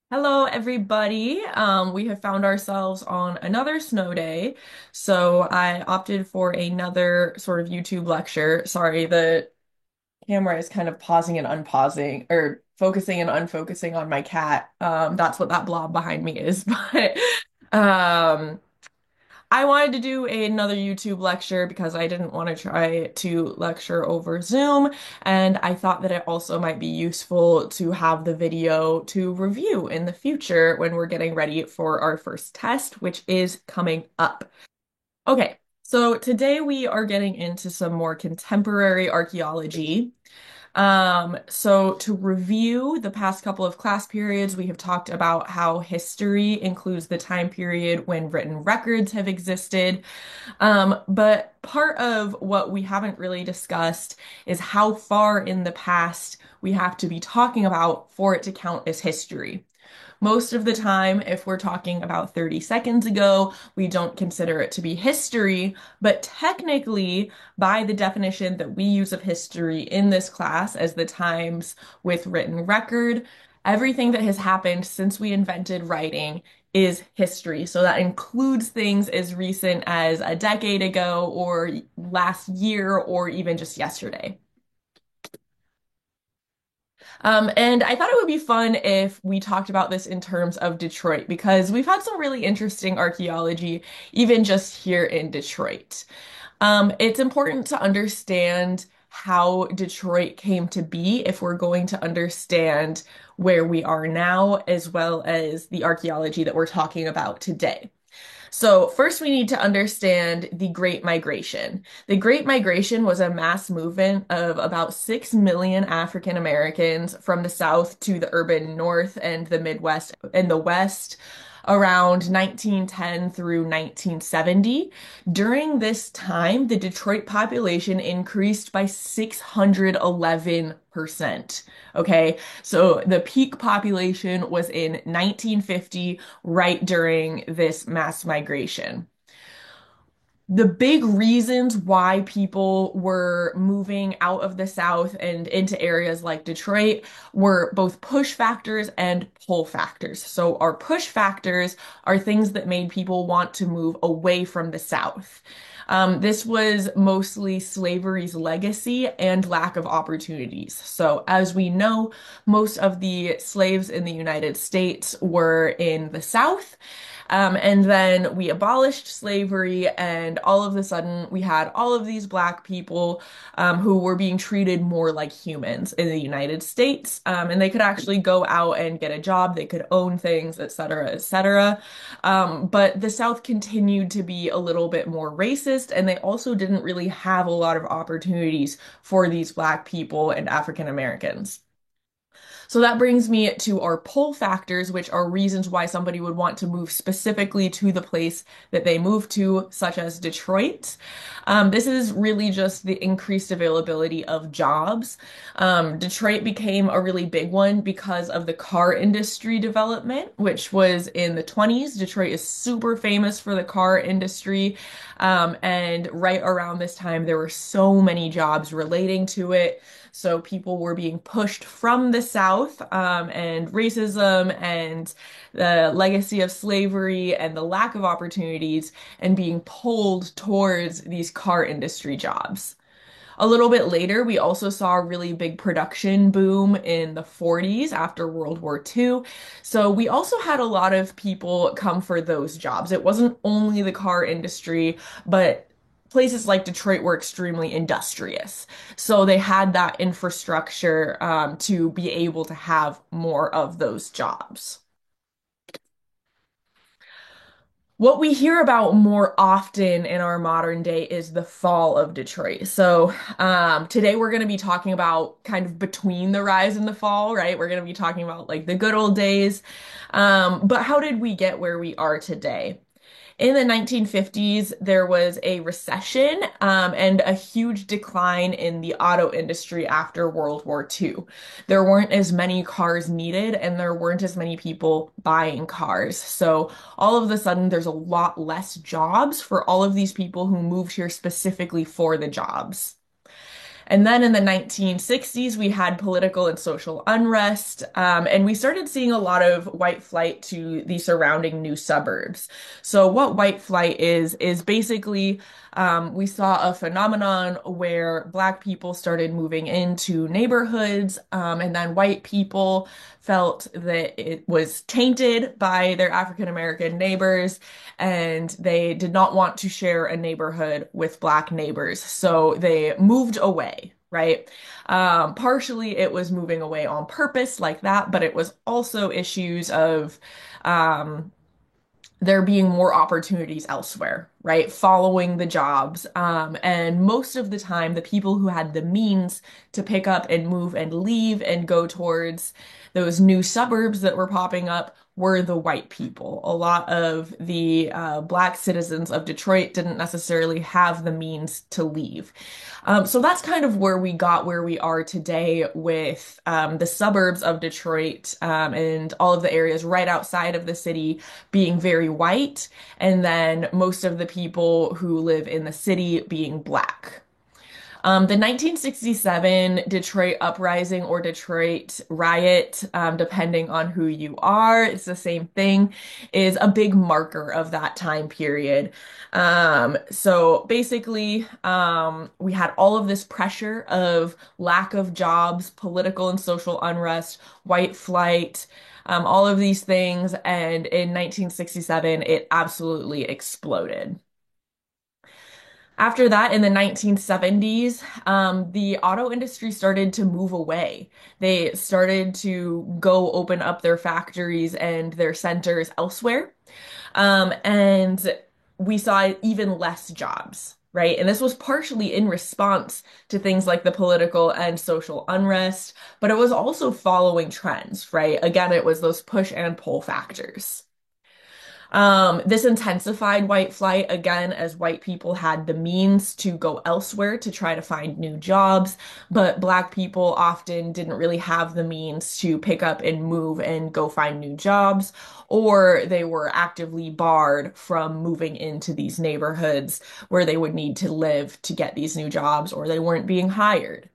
Hello, everybody. We have found ourselves on another snow day, so I opted for another sort of YouTube lecture. Sorry, the camera is kind of pausing and unpausing, or focusing and unfocusing on my cat. That's what that blob behind me is. But I wanted to do another YouTube lecture because I didn't want to try to lecture over Zoom, and I thought that it also might be useful to have the video to review in the future when we're getting ready for our first test, which is coming up. Okay, so today we are getting into some more contemporary archaeology. So to review the past couple of class periods, we have talked about how history includes the time period when written records have existed. But part of what we haven't really discussed is how far in the past we have to be talking about for it to count as history. Most of the time, if we're talking about 30 seconds ago, we don't consider it to be history, but technically, by the definition that we use of history in this class as the times with written record, everything that has happened since we invented writing is history. So that includes things as recent as a decade ago or last year or even just yesterday. And I thought it would be fun if we talked about this in terms of Detroit because we've had some really interesting archaeology even just here in Detroit. It's important to understand how Detroit came to be if we're going to understand where we are now, as well as the archaeology that we're talking about today. So, first, we need to understand the Great Migration. The Great Migration was a mass movement of about 6 million African Americans from the South to the urban North and the Midwest and the West around 1910 through 1970. During this time, the Detroit population increased by 611%. Okay, so the peak population was in 1950, right during this mass migration. The big reasons why people were moving out of the South and into areas like Detroit were both push factors and pull factors. So, our push factors are things that made people want to move away from the South. This was mostly slavery's legacy and lack of opportunities. So, as we know, most of the slaves in the United States were in the South. And then we abolished slavery, and all of a sudden, we had all of these black people who were being treated more like humans in the United States. And they could actually go out and get a job, they could own things, et cetera, et cetera. But the South continued to be a little bit more racist, and they also didn't really have a lot of opportunities for these black people and African Americans. So that brings me to our pull factors, which are reasons why somebody would want to move specifically to the place that they move to, such as Detroit. This is really just the increased availability of jobs. Detroit became a really big one because of the car industry development, which was in the 20s. Detroit is super famous for the car industry. And right around this time, there were so many jobs relating to it. So people were being pushed from the South, and racism and the legacy of slavery and the lack of opportunities and being pulled towards these car industry jobs. A little bit later, we also saw a really big production boom in the 40s after World War II. So we also had a lot of people come for those jobs. It wasn't only the car industry, but places like Detroit were extremely industrious. So they had that infrastructure to be able to have more of those jobs. What we hear about more often in our modern day is the fall of Detroit. So, today we're going to be talking about kind of between the rise and the fall, right? We're going to be talking about like the good old days. But how did we get where we are today? In the 1950s, there was a recession and a huge decline in the auto industry after World War II. There weren't as many cars needed, and there weren't as many people buying cars. So all of a sudden, there's a lot less jobs for all of these people who moved here specifically for the jobs. And then in the 1960s, we had political and social unrest, and we started seeing a lot of white flight to the surrounding new suburbs. So, what white flight is basically we saw a phenomenon where Black people started moving into neighborhoods, and then white people felt that it was tainted by their African American neighbors, and they did not want to share a neighborhood with Black neighbors. So they moved away, right? Partially it was moving away on purpose like that, but it was also issues of um, there being more opportunities elsewhere, right? Following the jobs. And most of the time, the people who had the means to pick up and move and leave and go towards those new suburbs that were popping up were the white people. A lot of the Black citizens of Detroit didn't necessarily have the means to leave. So that's kind of where we got where we are today with the suburbs of Detroit and all of the areas right outside of the city being very white, and then most of the people who live in the city being Black. The 1967 Detroit Uprising or Detroit Riot, depending on who you are, it's the same thing, is a big marker of that time period. So basically, we had all of this pressure of lack of jobs, political and social unrest, white flight, all of these things. And in 1967, it absolutely exploded. After that, in the 1970s, the auto industry started to move away. They started to go open up their factories and their centers elsewhere. And we saw even less jobs, right? And this was partially in response to things like the political and social unrest, but it was also following trends, right? Again, it was those push and pull factors. This intensified white flight again as white people had the means to go elsewhere to try to find new jobs, but Black people often didn't really have the means to pick up and move and go find new jobs, or they were actively barred from moving into these neighborhoods where they would need to live to get these new jobs, or they weren't being hired.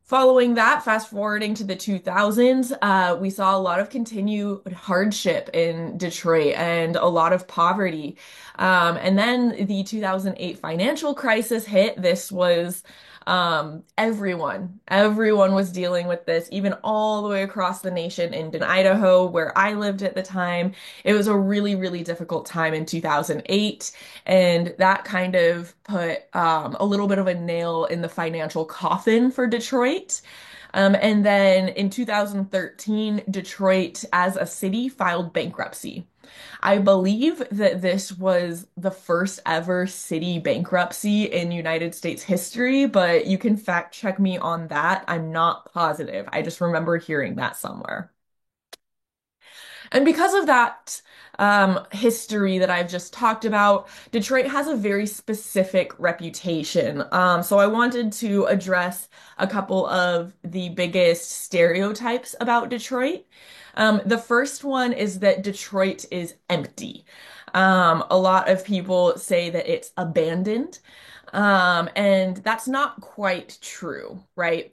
Following that, fast forwarding to the 2000s, we saw a lot of continued hardship in Detroit and a lot of poverty. And then the 2008 financial crisis hit. This was everyone was dealing with this, even all the way across the nation in Idaho, where I lived at the time. It was a really, really difficult time in 2008. And that kind of put a little bit of a nail in the financial coffin for Detroit. And then in 2013, Detroit as a city filed bankruptcy. I believe that this was the first ever city bankruptcy in United States history, but you can fact check me on that. I'm not positive. I just remember hearing that somewhere. And because of that history that I've just talked about, Detroit has a very specific reputation. So I wanted to address a couple of the biggest stereotypes about Detroit. The first one is that Detroit is empty. A lot of people say that it's abandoned. And that's not quite true, right?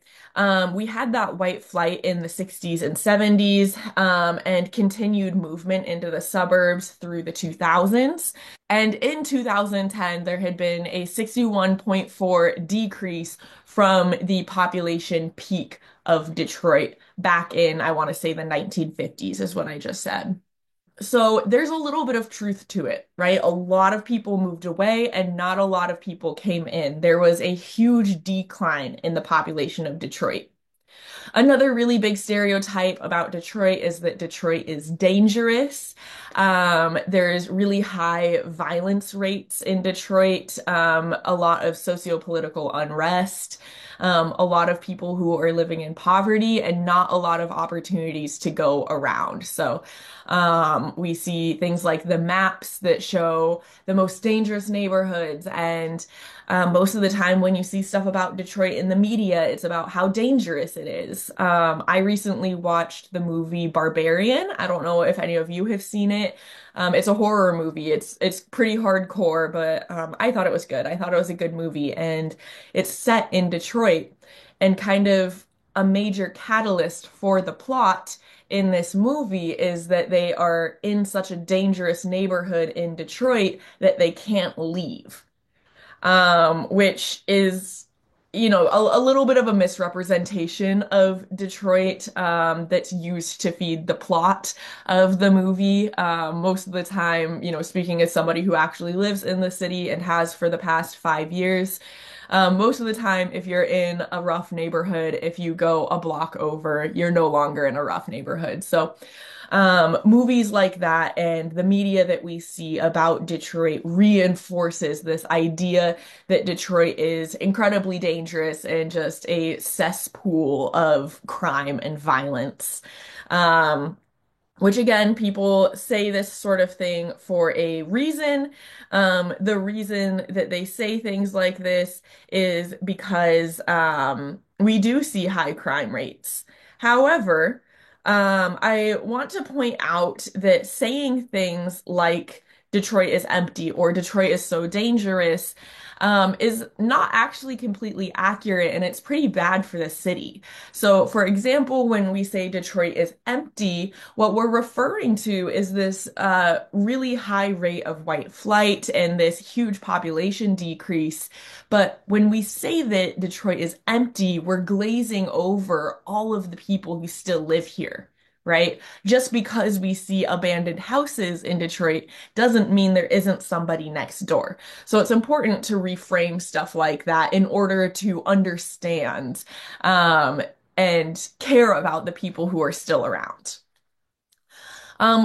We had that white flight in the 60s and 70s, and continued movement into the suburbs through the 2000s. And in 2010, there had been a 61.4 decrease from the population peak of Detroit back in, I want to say the 1950s, is what I just said. So there's a little bit of truth to it, right? A lot of people moved away and not a lot of people came in. There was a huge decline in the population of Detroit. Another really big stereotype about Detroit is that Detroit is dangerous. There's really high violence rates in Detroit, a lot of socio-political unrest, a lot of people who are living in poverty, and not a lot of opportunities to go around. So, we see things like the maps that show the most dangerous neighborhoods, and most of the time when you see stuff about Detroit in the media, it's about how dangerous it is. movies. I recently watched the movie Barbarian. I don't know if any of you have seen it. It's a horror movie. It's pretty hardcore, but I thought it was good. I thought it was a good movie, and it's set in Detroit, and kind of a major catalyst for the plot in this movie is that they are in such a dangerous neighborhood in Detroit that they can't leave, which is, a little bit of a misrepresentation of Detroit, that's used to feed the plot of the movie. Most of the time, speaking as somebody who actually lives in the city and has for the past 5 years, most of the time, if you're in a rough neighborhood, if you go a block over, you're no longer in a rough neighborhood. So, movies like that and the media that we see about Detroit reinforces this idea that Detroit is incredibly dangerous and just a cesspool of crime and violence. Um, which again, people say this sort of thing for a reason. The reason that they say things like this is because we do see high crime rates. However, I want to point out that saying things like Detroit is empty or Detroit is so dangerous is not actually completely accurate, and it's pretty bad for the city. So, for example, when we say Detroit is empty, what we're referring to is this really high rate of white flight and this huge population decrease. But when we say that Detroit is empty, we're glazing over all of the people who still live here. Right? Just because we see abandoned houses in Detroit doesn't mean there isn't somebody next door. So it's important to reframe stuff like that in order to understand and care about the people who are still around.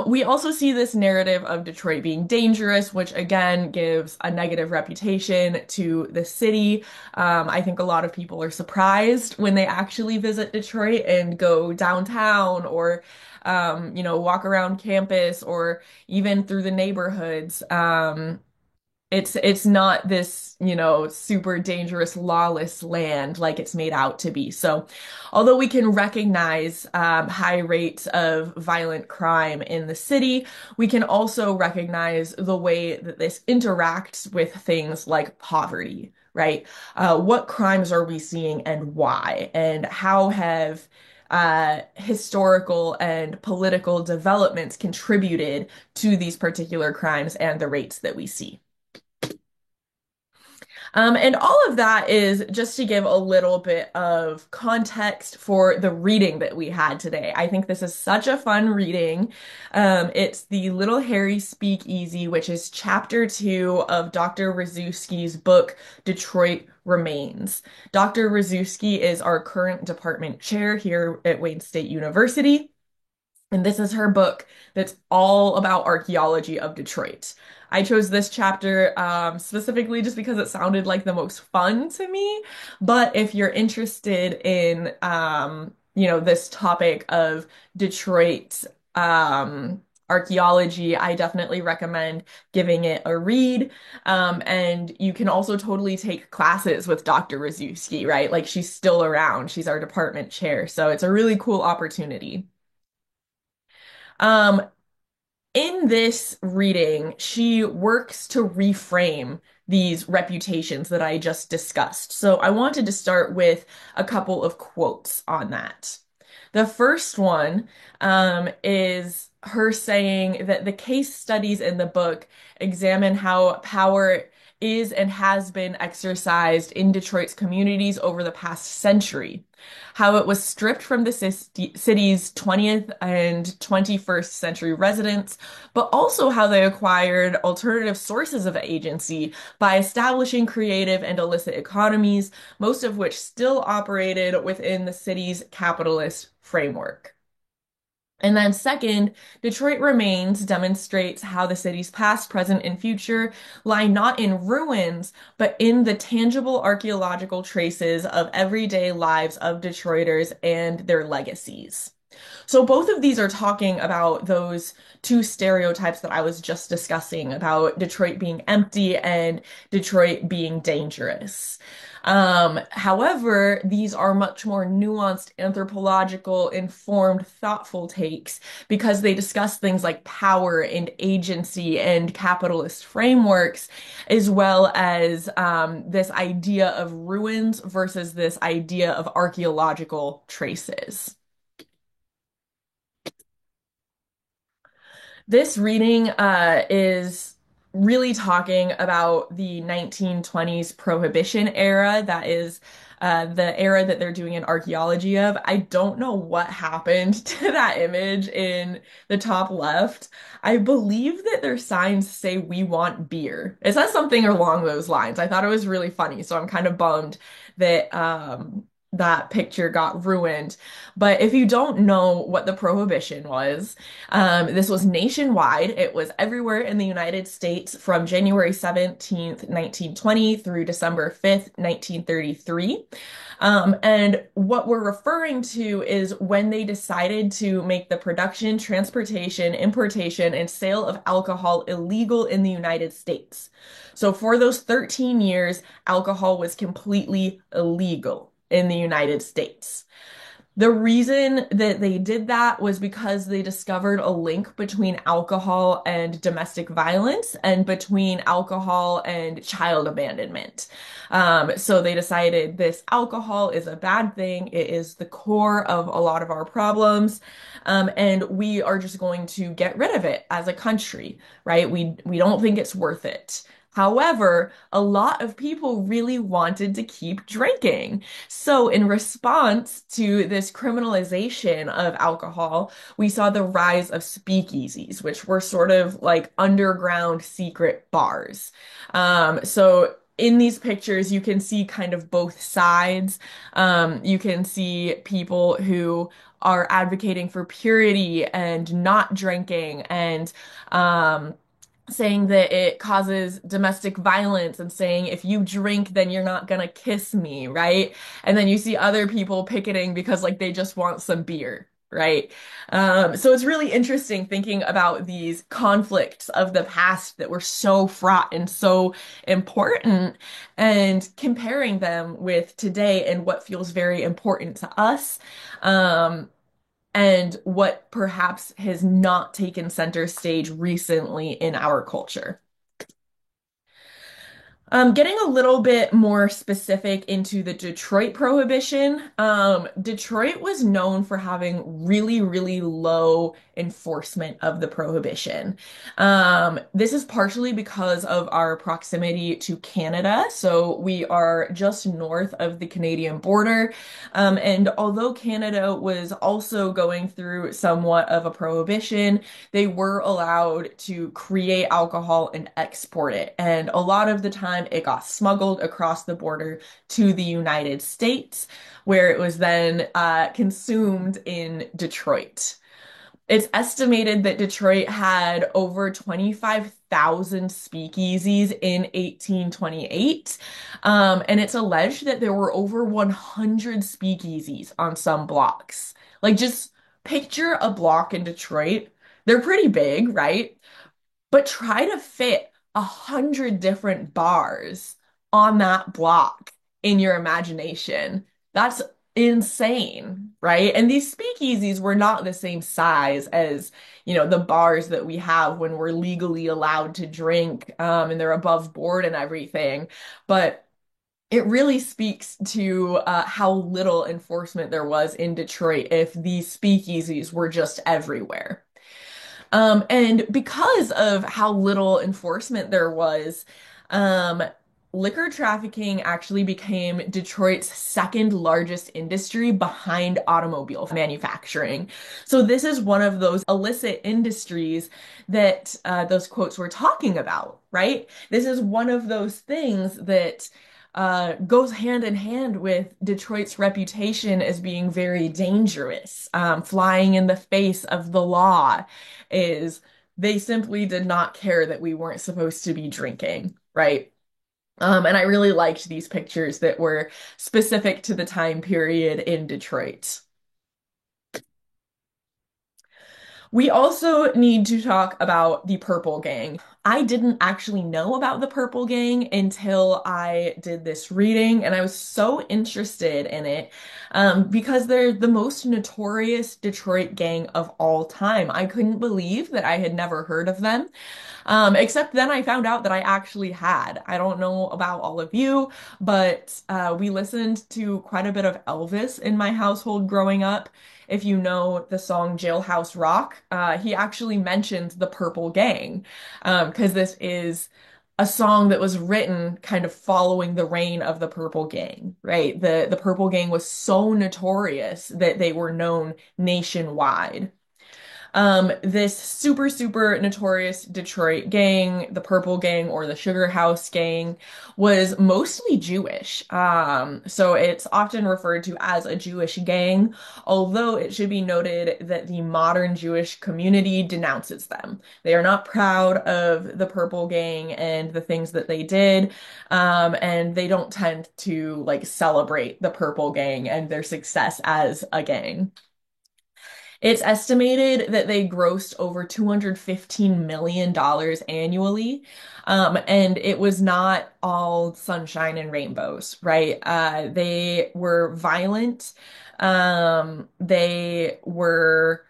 We also see this narrative of Detroit being dangerous, which again gives a negative reputation to the city. I think a lot of people are surprised when they actually visit Detroit and go downtown or, walk around campus or even through the neighborhoods. It's not this, super dangerous, lawless land like it's made out to be. So, although we can recognize high rates of violent crime in the city, we can also recognize the way that this interacts with things like poverty, right? What crimes are we seeing and why? And how have historical and political developments contributed to these particular crimes and the rates that we see? And all of that is just to give a little bit of context for the reading that we had today. I think this is such a fun reading. It's the Little Harry Speakeasy, which is chapter 2 of Dr. Rzuski's book, Detroit Remains. Dr. Rzuski is our current department chair here at Wayne State University. And this is her book that's all about archaeology of Detroit. I chose this chapter specifically just because it sounded like the most fun to me. But if you're interested in, this topic of Detroit archaeology, I definitely recommend giving it a read. And you can also totally take classes with Dr. Rzuski, right? Like she's still around. She's our department chair. So it's a really cool opportunity. Um, in this reading, she works to reframe these reputations that I just discussed. So I wanted to start with a couple of quotes on that. The first one is her saying that the case studies in the book examine how power is and has been exercised in Detroit's communities over the past century, how it was stripped from the city's 20th and 21st century residents, but also how they acquired alternative sources of agency by establishing creative and illicit economies, most of which still operated within the city's capitalist framework. And then second, Detroit Remains demonstrates how the city's past, present, and future lie not in ruins, but in the tangible archaeological traces of everyday lives of Detroiters and their legacies. So both of these are talking about those two stereotypes that I was just discussing about Detroit being empty and Detroit being dangerous. However, these are much more nuanced, anthropological, informed, thoughtful takes because they discuss things like power and agency and capitalist frameworks, as well as this idea of ruins versus this idea of archaeological traces. This reading is really talking about the 1920s Prohibition era. That is the era that they're doing an archaeology of. I don't know what happened to that image in the top left. I believe that their signs say "We want beer." It says something along those lines. I thought it was really funny, so I'm kind of bummed that that picture got ruined. But if you don't know what the Prohibition was, this was nationwide. It was everywhere in the United States from January 17th, 1920 through December 5th, 1933. And what we're referring to is when they decided to make the production, transportation, importation, and sale of alcohol illegal in the United States. So for those 13 years, alcohol was completely illegal in the United States. The reason that they did that was because they discovered a link between alcohol and domestic violence and between alcohol and child abandonment. So they decided this alcohol is a bad thing. It is the core of a lot of our problems. And we are just going to get rid of it as a country, right? We don't think it's worth it. However, a lot of people really wanted to keep drinking. So, in response to this criminalization of alcohol, we saw the rise of speakeasies, which were sort of like underground secret bars. So, in these pictures, you can see kind of both sides. You can see people who are advocating for purity and not drinking and saying that it causes domestic violence and saying if you drink then you're not gonna kiss me, right? And then you see other people picketing because like they just want some beer, right? So it's really interesting thinking about these conflicts of the past that were so fraught and so important and comparing them with today and what feels very important to us. Um, and what perhaps has not taken center stage recently in our culture. Getting a little bit more specific into the Detroit Prohibition, Detroit was known for having really, really low enforcement of the prohibition. This is partially because of our proximity to Canada. So we are just north of the Canadian border. And although Canada was also going through somewhat of a prohibition, they were allowed to create alcohol and export it. And a lot of the time, it got smuggled across the border to the United States, where it was then consumed in Detroit. It's estimated that Detroit had over 25,000 speakeasies in 1828. And it's alleged that there were over 100 speakeasies on some blocks. Like, just picture a block in Detroit. They're pretty big, right? But try to fit 100 different bars on that block in your imagination. That's insane, right? And these speakeasies were not the same size as, the bars that we have when we're legally allowed to drink, and they're above board and everything. But it really speaks to how little enforcement there was in Detroit if these speakeasies were just everywhere. And because of how little enforcement there was, um, liquor trafficking actually became Detroit's second largest industry behind automobile manufacturing. So this is one of those illicit industries that those quotes were talking about, right? This is one of those things that goes hand in hand with Detroit's reputation as being very dangerous, flying in the face of the law is they simply did not care that we weren't supposed to be drinking, right? And I really liked these pictures that were specific to the time period in Detroit. We also need to talk about the Purple Gang. I didn't actually know about the Purple Gang until I did this reading, and I was so interested in it because they're the most notorious Detroit gang of all time. I couldn't believe that I had never heard of them. Except then I found out that I actually had. I don't know about all of you, but we listened to quite a bit of Elvis in my household growing up. If you know the song Jailhouse Rock, he actually mentions the Purple Gang, because this is a song that was written kind of following the reign of the Purple Gang, right? The Purple Gang was so notorious that they were known nationwide. This super, super notorious Detroit gang, the Purple Gang or the Sugar House Gang, was mostly Jewish. So it's often referred to as a Jewish gang, although it should be noted that the modern Jewish community denounces them. They are not proud of the Purple Gang and the things that they did, and they don't tend to like celebrate the Purple Gang and their success as a gang. It's estimated that they grossed over $215 million annually. And it was not all sunshine and rainbows, right? They were violent. They were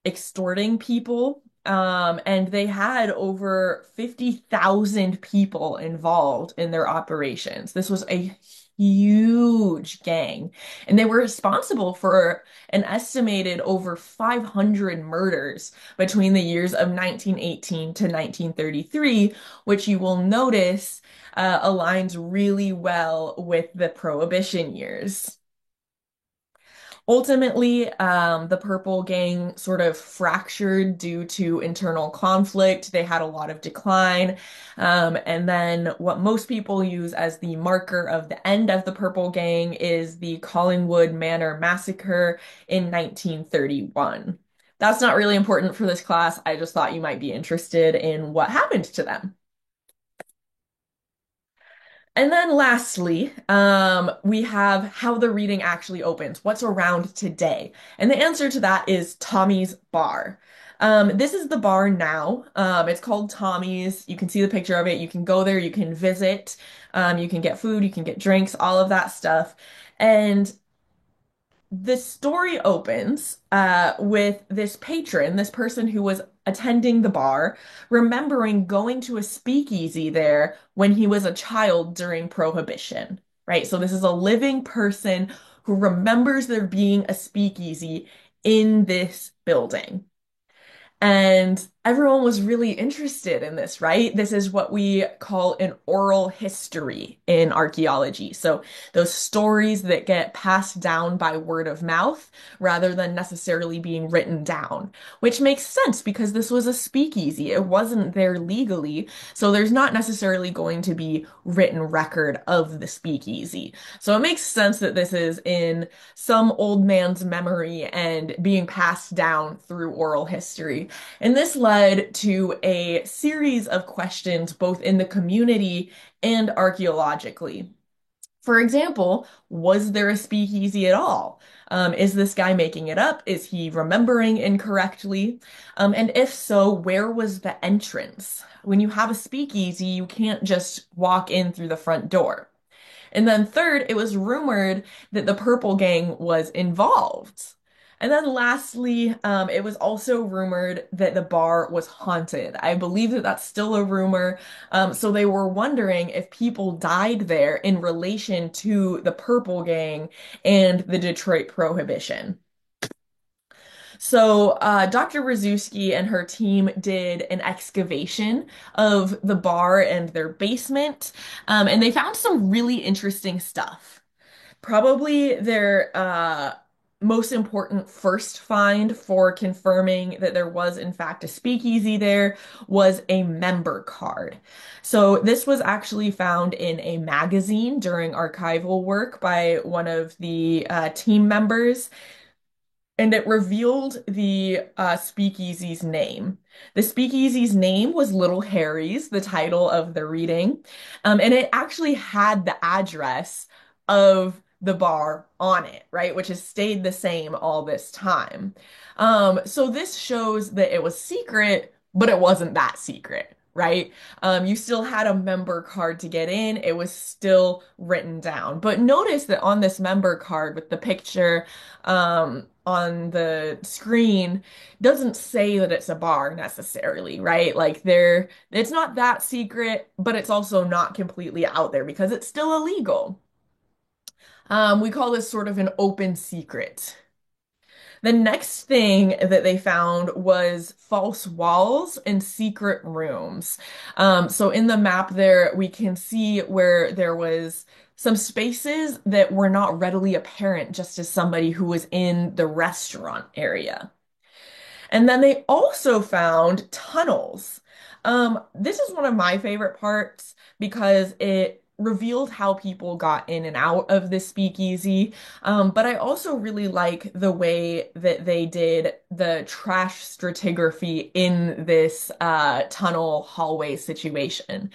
extorting people. And they had over 50,000 people involved in their operations. This was a huge gang, and they were responsible for an estimated over 500 murders between the years of 1918 to 1933, which you will notice aligns really well with the Prohibition years. Ultimately, the Purple Gang sort of fractured due to internal conflict. They had a lot of decline. And then what most people use as the marker of the end of the Purple Gang is the Collingwood Manor Massacre in 1931. That's not really important for this class. I just thought you might be interested in what happened to them. And then lastly, we have how the reading actually opens. What's around today? And the answer to that is Tommy's Bar. This is the bar now. It's called Tommy's. You can see the picture of it. You can go there, you can visit, you can get food, you can get drinks, all of that stuff. And the story opens with this patron, this person who was attending the bar, remembering going to a speakeasy there when he was a child during Prohibition, right? So this is a living person who remembers there being a speakeasy in this building. And everyone was really interested in this, right? This is what we call an oral history in archaeology. So those stories that get passed down by word of mouth rather than necessarily being written down, which makes sense because this was a speakeasy. It wasn't there legally. So there's not necessarily going to be written record of the speakeasy. So it makes sense that this is in some old man's memory and being passed down through oral history. And this led to a series of questions both in the community and archaeologically. For example, was there a speakeasy at all? Is this guy making it up? Is he remembering incorrectly? And if so, where was the entrance? When you have a speakeasy, you can't just walk in through the front door. And then third, it was rumored that the Purple Gang was involved. And then lastly, it was also rumored that the bar was haunted. I believe that that's still a rumor. So they were wondering if people died there in relation to the Purple Gang and the Detroit Prohibition. So, Dr. Rzuski and her team did an excavation of the bar and their basement, and they found some really interesting stuff. Probably their most important first find for confirming that there was, in fact, a speakeasy there was a member card. So, this was actually found in a magazine during archival work by one of the team members, and it revealed the speakeasy's name. The speakeasy's name was Little Harry's, the title of the reading, and it actually had the address of the bar on it, right, which has stayed the same all this time. So this shows that it was secret, but it wasn't that secret. right? You still had a member card to get in. It was still written down. But notice that on this member card with the picture on the screen doesn't say that it's a bar necessarily, right? Like it's not that secret, but it's also not completely out there because it's still illegal. We call this sort of an open secret. The next thing that they found was false walls and secret rooms. So in the map there, we can see where there was some spaces that were not readily apparent just as somebody who was in the restaurant area. And then they also found tunnels. This is one of my favorite parts because it revealed how people got in and out of this speakeasy. But I also really like the way that they did the trash stratigraphy in this tunnel hallway situation.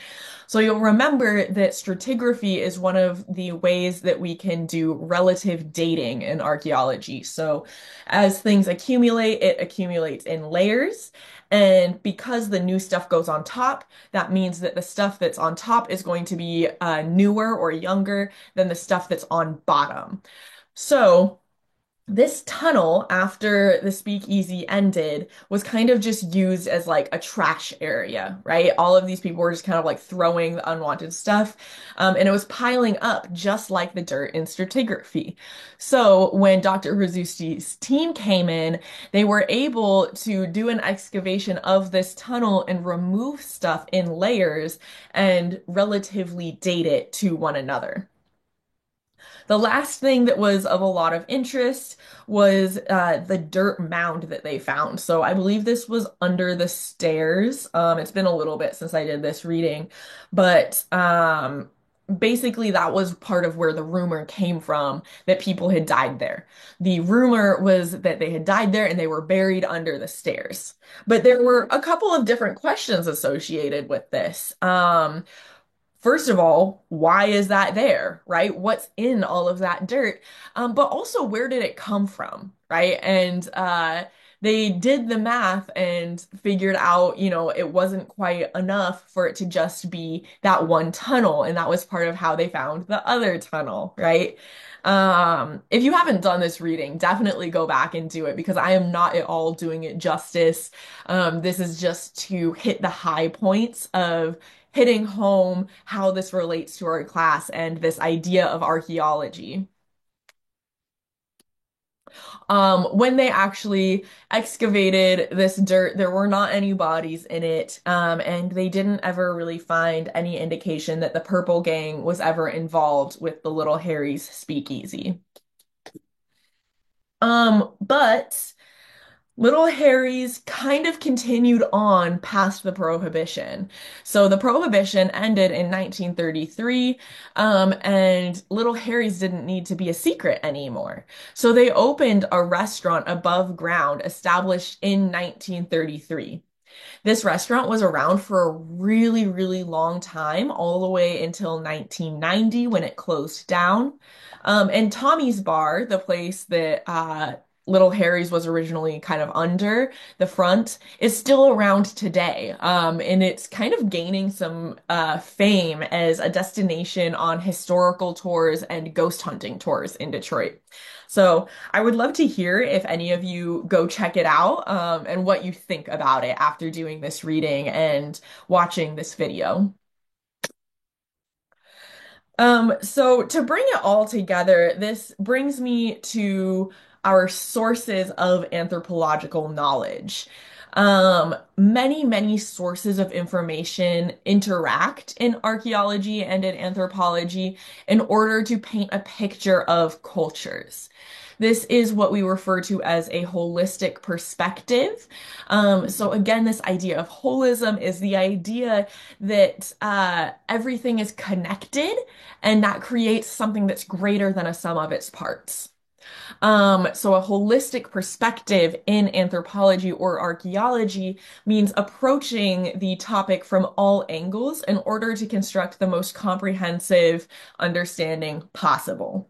So you'll remember that stratigraphy is one of the ways that we can do relative dating in archaeology. So as things accumulate, it accumulates in layers. And because the new stuff goes on top, that means that the stuff that's on top is going to be newer or younger than the stuff that's on bottom. So this tunnel, after the speakeasy ended, was kind of just used as like a trash area, right? All of these people were just kind of like throwing the unwanted stuff, and it was piling up just like the dirt in stratigraphy. So when Dr. Rzusti's team came in, they were able to do an excavation of this tunnel and remove stuff in layers and relatively date it to one another. The last thing that was of a lot of interest was the dirt mound that they found. So I believe this was under the stairs. It's been a little bit since I did this reading, but basically that was part of where the rumor came from that people had died there. The rumor was that they had died there and they were buried under the stairs. But there were a couple of different questions associated with this. First of all, why is that there, right? What's in all of that dirt? But also, where did it come from, right? And they did the math and figured out, it wasn't quite enough for it to just be that one tunnel. And that was part of how they found the other tunnel, right? If you haven't done this reading, definitely go back and do it because I am not at all doing it justice. This is just to hit the high points of hitting home how this relates to our class and this idea of archaeology. When they actually excavated this dirt, there were not any bodies in it, and they didn't ever really find any indication that the Purple Gang was ever involved with the Little Harry's speakeasy. But Little Harry's kind of continued on past the Prohibition. So the Prohibition ended in 1933, and Little Harry's didn't need to be a secret anymore. So they opened a restaurant above ground established in 1933. This restaurant was around for a really, really long time, all the way until 1990 when it closed down. And Tommy's Bar, the place that Little Harry's was originally kind of under the front, is still around today. And it's kind of gaining some fame as a destination on historical tours and ghost hunting tours in Detroit. So I would love to hear if any of you go check it out, and what you think about it after doing this reading and watching this video. So to bring it all together, this brings me to our sources of anthropological knowledge. Many sources of information interact in archaeology and in anthropology in order to paint a picture of cultures. This is what we refer to as a holistic perspective. So again, this idea of holism is the idea that everything is connected and that creates something that's greater than a sum of its parts. So a holistic perspective in anthropology or archaeology means approaching the topic from all angles in order to construct the most comprehensive understanding possible.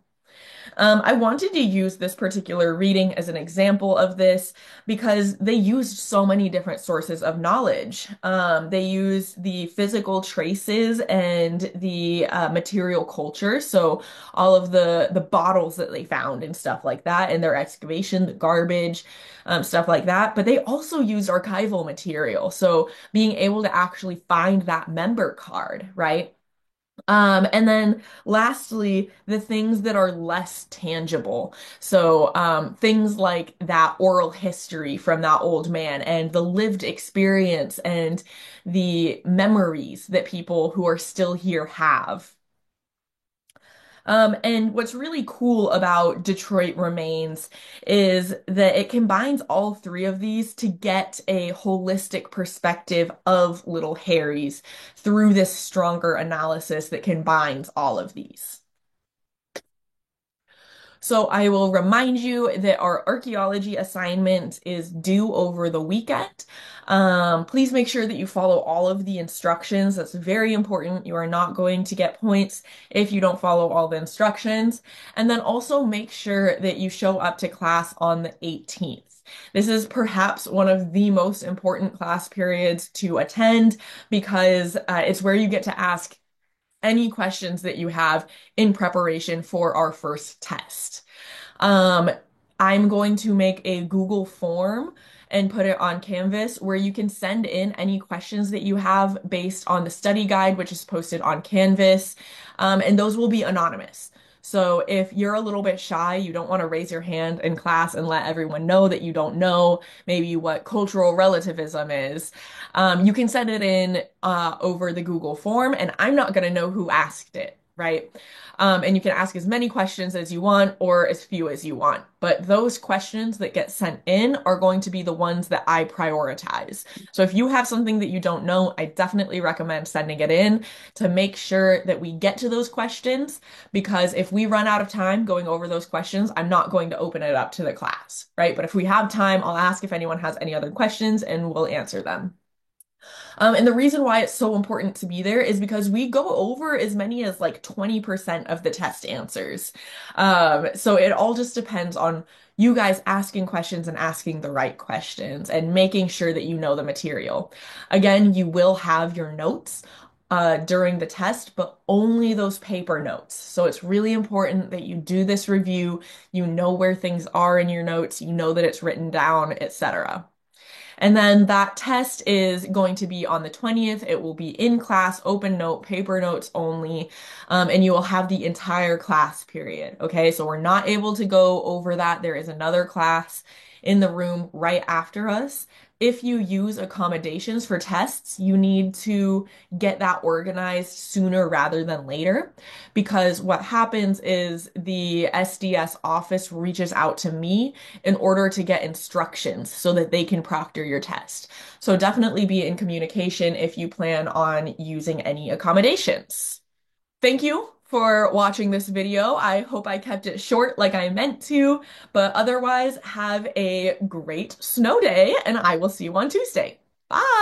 I wanted to use this particular reading as an example of this because they used so many different sources of knowledge. They used the physical traces and the material culture, so all of the bottles that they found and stuff like that in their excavation, the garbage, stuff like that. But they also used archival material, so being able to actually find that member card, right? And then lastly, the things that are less tangible. So, things like that oral history from that old man and the lived experience and the memories that people who are still here have. And what's really cool about Detroit Remains is that it combines all three of these to get a holistic perspective of Little Harry's through this stronger analysis that combines all of these. So I will remind you that our archaeology assignment is due over the weekend. Please make sure that you follow all of the instructions. That's very important. You are not going to get points if you don't follow all the instructions. And then also make sure that you show up to class on the 18th. This is perhaps one of the most important class periods to attend because it's where you get to ask any questions that you have in preparation for our first test. Um, I'm going to make a Google form and put it on Canvas where you can send in any questions that you have based on the study guide, which is posted on Canvas. And those will be anonymous. So if you're a little bit shy, you don't want to raise your hand in class and let everyone know that you don't know maybe what cultural relativism is, you can send it in over the Google form, and I'm not going to know who asked it, right? And you can ask as many questions as you want or as few as you want. But those questions that get sent in are going to be the ones that I prioritize. So if you have something that you don't know, I definitely recommend sending it in to make sure that we get to those questions. Because if we run out of time going over those questions, I'm not going to open it up to the class, right? But if we have time, I'll ask if anyone has any other questions and we'll answer them. And the reason why it's so important to be there is because we go over as many as like 20% of the test answers. So it all just depends on you guys asking questions and asking the right questions and making sure that you know the material. Again, you will have your notes during the test, but only those paper notes. So it's really important that you do this review, you know where things are in your notes, you know that it's written down, etc. And then that test is going to be on the 20th. It will be in class, open note, paper notes only, and you will have the entire class period. Okay, so we're not able to go over that. There is another class in the room right after us. If you use accommodations for tests, you need to get that organized sooner rather than later because what happens is the SDS office reaches out to me in order to get instructions so that they can proctor your test. So definitely be in communication if you plan on using any accommodations. Thank you for watching this video. I hope I kept it short like I meant to, but otherwise have a great snow day and I will see you on Tuesday. Bye!